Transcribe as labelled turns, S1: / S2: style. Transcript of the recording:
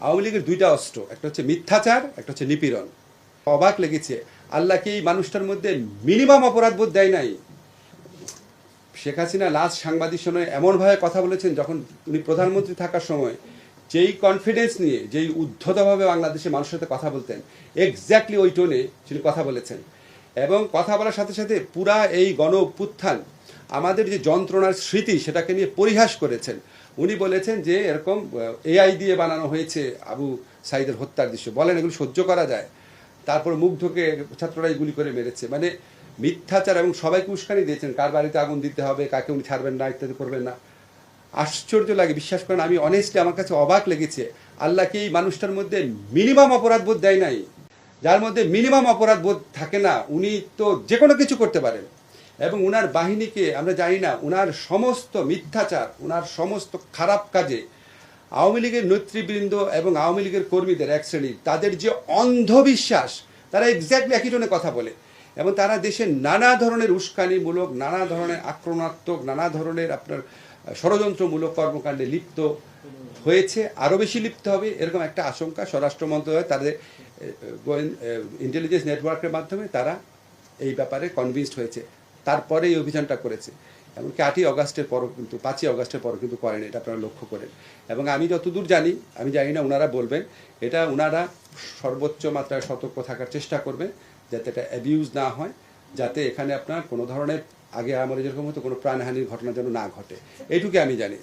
S1: আওয়ামী লীগের দুইটা অস্ত্র, একটা হচ্ছে মিথ্যাচার, একটা হচ্ছে নিপীড়ন। অবাক লেগেছে, আল্লাহ কি এই মানুষটার মধ্যে মিনিমাম অপরাধবোধ দেয় নাই? শেখ হাসিনা লাস্ট সাংবাদিক সম্মেলনে এমনভাবে কথা বলেছেন, যখন উনি প্রধানমন্ত্রী থাকার সময় যেই কনফিডেন্স নিয়ে, যেই উদ্ধতভাবে বাংলাদেশের মানুষের সাথে কথা বলতেন, এক্স্যাক্টলি ওই টোনে তিনি কথা বলেছেন। এবং কথা বলার সাথে সাথে পুরা এই গণ অভ্যুত্থান, আমাদের যে যন্ত্রণার স্মৃতি, সেটাকে নিয়ে পরিহাস করেছেন। উনি বলেছেন যে এরকম এআই দিয়ে বানানো হয়েছে আবু সাইদের হত্যার দৃশ্য, বলেন এগুলো সহ্য করা যায়? তারপর মুগ্ধকে ছাত্ররাই গুলি করে মেরেছে। মানে মিথ্যাচার, এবং সবাইকে উস্কানি দিয়েছেন, কার বাড়িতে আগুন দিতে হবে, কাকে উনি ছাড়বেন না, ইত্যাদি করবেন না। আশ্চর্য লাগে, বিশ্বাস করেন, আমি অনেস্টলি আমার কাছে অবাক লেগেছে, আল্লাহ কি এই মানুষটার মধ্যে মিনিমাম অপরাধবোধ দেয় নাই? যার মধ্যে মিনিমাম অপরাধবোধ থাকে না, উনি তো যে কোনো কিছু করতে পারেন। এবং উনার বাহিনীকে আমরা জানি না, উনার সমস্ত মিথ্যাচার, উনার সমস্ত খারাপ কাজে আওয়ামী লীগের নেতৃবৃন্দ এবং আওয়ামী লীগের কর্মীদের এক শ্রেণীর, তাদের যে অন্ধবিশ্বাস, তারা এক্স্যাক্টলি একই জন্য কথা বলে। এবং তারা দেশের নানা ধরনের উস্কানিমূলক, নানা ধরনের আক্রমণাত্মক, নানা ধরনের আপনার ষড়যন্ত্রমূলক কর্মকাণ্ডে লিপ্ত হয়েছে, আরও বেশি লিপ্ত হবে, এরকম একটা আশঙ্কা স্বরাষ্ট্র মন্ত্রণালয় তাদের ইন্টেলিজেন্স নেটওয়ার্কের মাধ্যমে তারা এই ব্যাপারে কনভিন্সড হয়েছে। তারপরে এই অভিযানটা করেছে। এমনকি 8ই অগাস্টের পরও কিন্তু, 5ই অগাস্টের পরও কিন্তু করেন, এটা আপনারা লক্ষ্য করেন। এবং আমি যতদূর জানি, আমি জানি না, ওনারা বলবেন, এটা ওনারা সর্বোচ্চ মাত্রায় সতর্ক থাকার চেষ্টা করবেন, যাতে এটা অ্যাবিউজ না হয়, যাতে এখানে আপনার কোনো ধরনের আগে আমাদের যেরকম হতো কোনো প্রাণহানির ঘটনা যেন না ঘটে, এইটুকু আমি জানি।